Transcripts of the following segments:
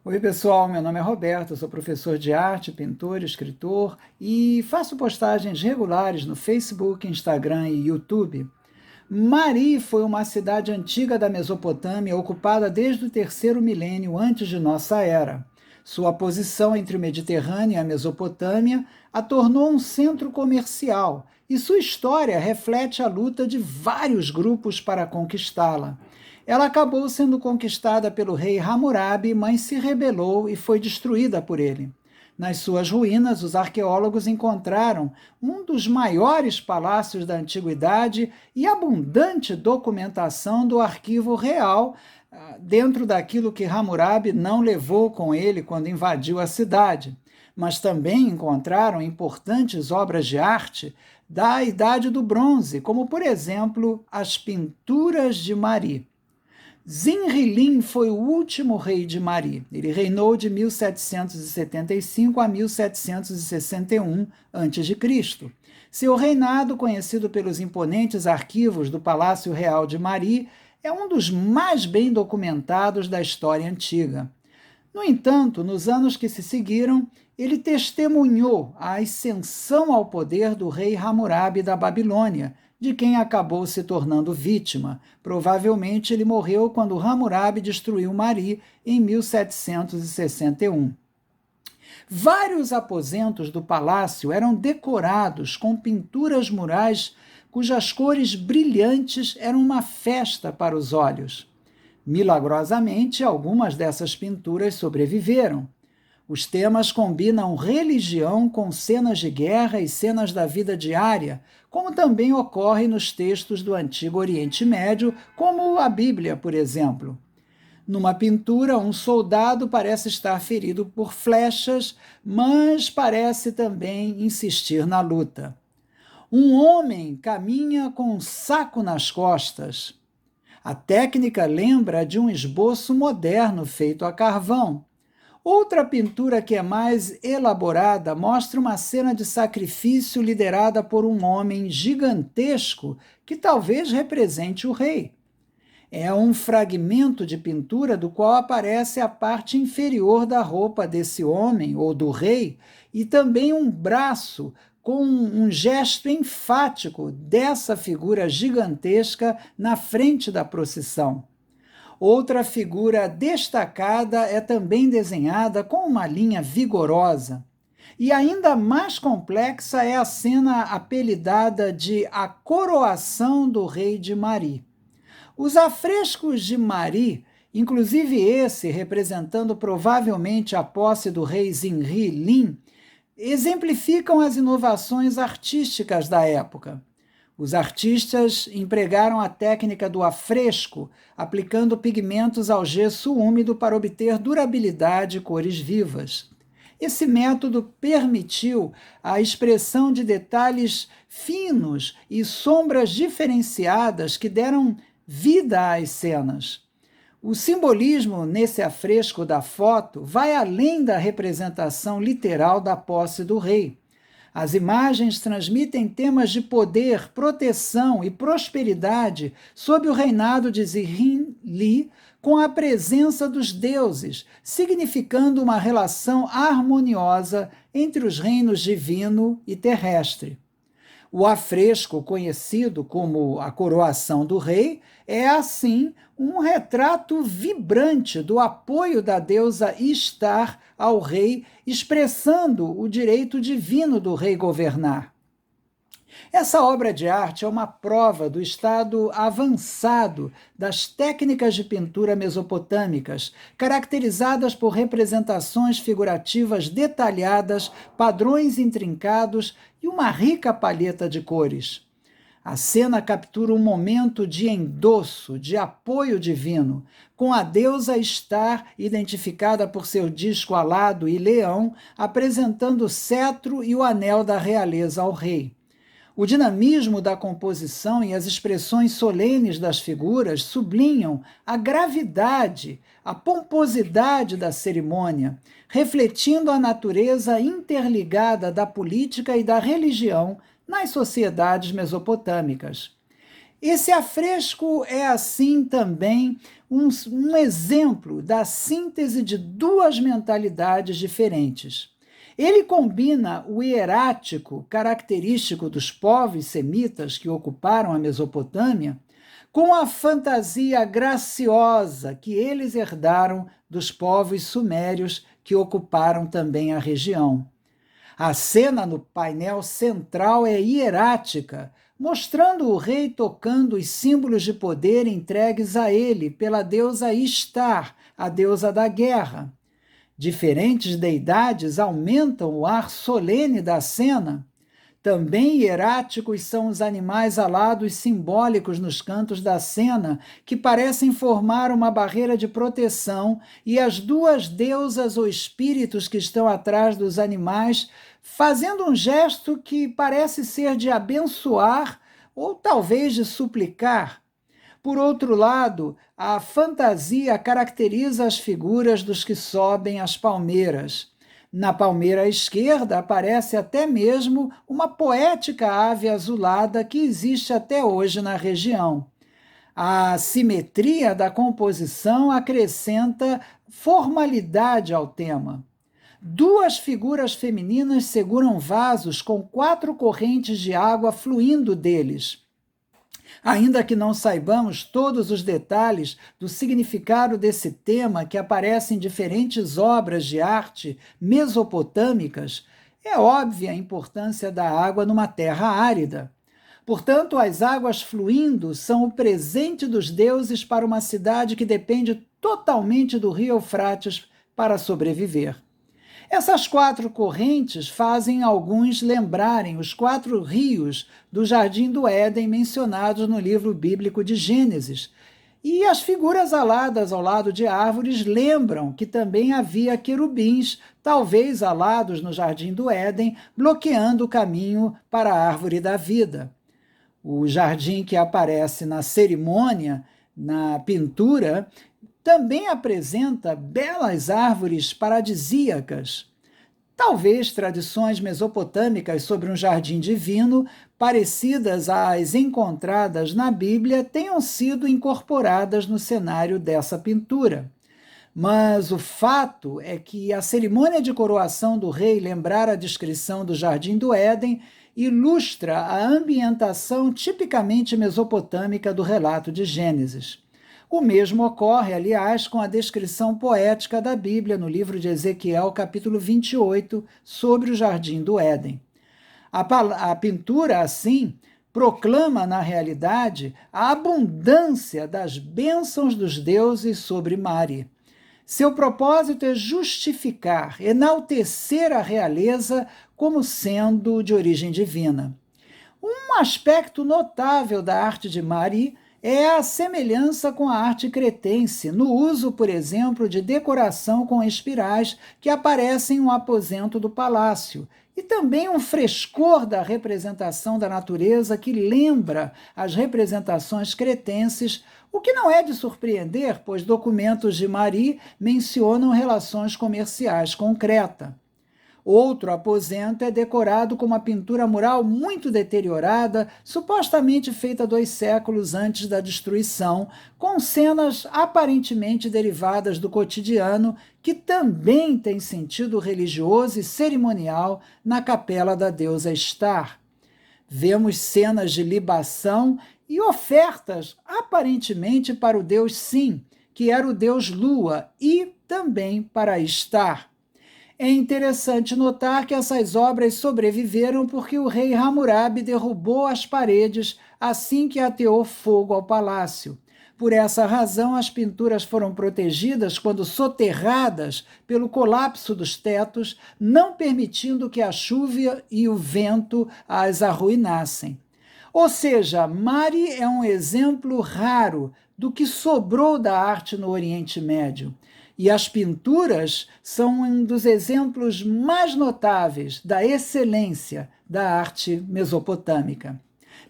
Oi, pessoal, meu nome é Roberto, eu sou professor de arte, pintor, escritor e faço postagens regulares no Facebook, Instagram e YouTube. Mari foi uma cidade antiga da Mesopotâmia, ocupada desde o terceiro milênio antes de nossa era. Sua posição entre o Mediterrâneo e a Mesopotâmia a tornou um centro comercial, e sua história reflete a luta de vários grupos para conquistá-la. Ela acabou sendo conquistada pelo rei Hammurabi, mas se rebelou e foi destruída por ele. Nas suas ruínas, os arqueólogos encontraram um dos maiores palácios da antiguidade e abundante documentação do arquivo real, dentro daquilo que Hammurabi não levou com ele quando invadiu a cidade. Mas também encontraram importantes obras de arte da Idade do Bronze, como, por exemplo, as pinturas de Mari. Zinrilin foi o último rei de Mari. Ele reinou de 1775 a 1761 a.C. Seu reinado, conhecido pelos imponentes arquivos do Palácio Real de Mari, é um dos mais bem documentados da história antiga. No entanto, nos anos que se seguiram, ele testemunhou a ascensão ao poder do rei Hammurabi da Babilônia, de quem acabou se tornando vítima. Provavelmente ele morreu quando Hammurabi destruiu Mari em 1761. Vários aposentos do palácio eram decorados com pinturas murais cujas cores brilhantes eram uma festa para os olhos. Milagrosamente, algumas dessas pinturas sobreviveram. Os temas combinam religião com cenas de guerra e cenas da vida diária, como também ocorre nos textos do Antigo Oriente Médio, como a Bíblia, por exemplo. Numa pintura, um soldado parece estar ferido por flechas, mas parece também insistir na luta. Um homem caminha com um saco nas costas. A técnica lembra de um esboço moderno feito a carvão. Outra pintura que é mais elaborada mostra uma cena de sacrifício liderada por um homem gigantesco que talvez represente o rei. É um fragmento de pintura do qual aparece a parte inferior da roupa desse homem ou do rei e também um braço com um gesto enfático dessa figura gigantesca na frente da procissão. Outra figura destacada é também desenhada com uma linha vigorosa. E ainda mais complexa é a cena apelidada de A Coroação do Rei de Mari. Os afrescos de Mari, inclusive esse representando provavelmente a posse do rei Zinri-Lin, exemplificam as inovações artísticas da época. Os artistas empregaram a técnica do afresco, aplicando pigmentos ao gesso úmido para obter durabilidade e cores vivas. Esse método permitiu a expressão de detalhes finos e sombras diferenciadas que deram vida às cenas. O simbolismo nesse afresco da foto vai além da representação literal da posse do rei. As imagens transmitem temas de poder, proteção e prosperidade sob o reinado de Zihrin-Li, com a presença dos deuses, significando uma relação harmoniosa entre os reinos divino e terrestre. O afresco, conhecido como a Coroação do Rei, é, assim, um retrato vibrante do apoio da deusa Ishtar ao rei, expressando o direito divino do rei governar. Essa obra de arte é uma prova do estado avançado das técnicas de pintura mesopotâmicas, caracterizadas por representações figurativas detalhadas, padrões intrincados e uma rica palheta de cores. A cena captura um momento de endosso, de apoio divino, com a deusa Ishtar, identificada por seu disco alado e leão, apresentando o cetro e o anel da realeza ao rei. O dinamismo da composição e as expressões solenes das figuras sublinham a gravidade, a pomposidade da cerimônia, refletindo a natureza interligada da política e da religião nas sociedades mesopotâmicas. Esse afresco é, assim, também um exemplo da síntese de duas mentalidades diferentes. Ele combina o hierático característico dos povos semitas que ocuparam a Mesopotâmia com a fantasia graciosa que eles herdaram dos povos sumérios que ocuparam também a região. A cena no painel central é hierática, mostrando o rei tocando os símbolos de poder entregues a ele pela deusa Ishtar, a deusa da guerra. Diferentes deidades aumentam o ar solene da cena. Também hieráticos são os animais alados simbólicos nos cantos da cena, que parecem formar uma barreira de proteção, e as duas deusas ou espíritos que estão atrás dos animais, fazendo um gesto que parece ser de abençoar ou talvez de suplicar. Por outro lado, a fantasia caracteriza as figuras dos que sobem as palmeiras. Na palmeira esquerda aparece até mesmo uma poética ave azulada que existe até hoje na região. A simetria da composição acrescenta formalidade ao tema. Duas figuras femininas seguram vasos com 4 correntes de água fluindo deles. Ainda que não saibamos todos os detalhes do significado desse tema que aparece em diferentes obras de arte mesopotâmicas, é óbvia a importância da água numa terra árida. Portanto, as águas fluindo são o presente dos deuses para uma cidade que depende totalmente do rio Eufrates para sobreviver. Essas 4 correntes fazem alguns lembrarem os 4 rios do Jardim do Éden mencionados no livro bíblico de Gênesis. E as figuras aladas ao lado de árvores lembram que também havia querubins, talvez alados no Jardim do Éden, bloqueando o caminho para a árvore da vida. O jardim que aparece na cerimônia, na pintura, também apresenta belas árvores paradisíacas. Talvez tradições mesopotâmicas sobre um jardim divino, parecidas às encontradas na Bíblia, tenham sido incorporadas no cenário dessa pintura. Mas o fato é que a cerimônia de coroação do rei lembrar a descrição do Jardim do Éden ilustra a ambientação tipicamente mesopotâmica do relato de Gênesis. O mesmo ocorre, aliás, com a descrição poética da Bíblia no livro de Ezequiel, capítulo 28, sobre o Jardim do Éden. A pintura, assim, proclama, na realidade, a abundância das bênçãos dos deuses sobre Mari. Seu propósito é justificar, enaltecer a realeza como sendo de origem divina. Um aspecto notável da arte de Mari é a semelhança com a arte cretense, no uso, por exemplo, de decoração com espirais que aparecem no aposento do palácio, e também um frescor da representação da natureza que lembra as representações cretenses, o que não é de surpreender, pois documentos de Mari mencionam relações comerciais com Creta. Outro aposento é decorado com uma pintura mural muito deteriorada, supostamente feita 2 séculos antes da destruição, com cenas aparentemente derivadas do cotidiano, que também tem sentido religioso e cerimonial na capela da deusa Ishtar. Vemos cenas de libação e ofertas aparentemente para o deus Sim, que era o deus Lua, e também para Ishtar. É interessante notar que essas obras sobreviveram porque o rei Hammurabi derrubou as paredes assim que ateou fogo ao palácio. Por essa razão, as pinturas foram protegidas quando soterradas pelo colapso dos tetos, não permitindo que a chuva e o vento as arruinassem. Ou seja, Mari é um exemplo raro do que sobrou da arte no Oriente Médio. E as pinturas são um dos exemplos mais notáveis da excelência da arte mesopotâmica.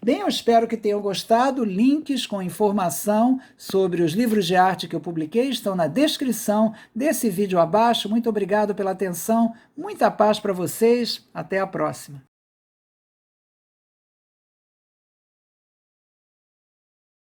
Bem, eu espero que tenham gostado. Links com informação sobre os livros de arte que eu publiquei estão na descrição desse vídeo abaixo. Muito obrigado pela atenção, muita paz para vocês. Até a próxima.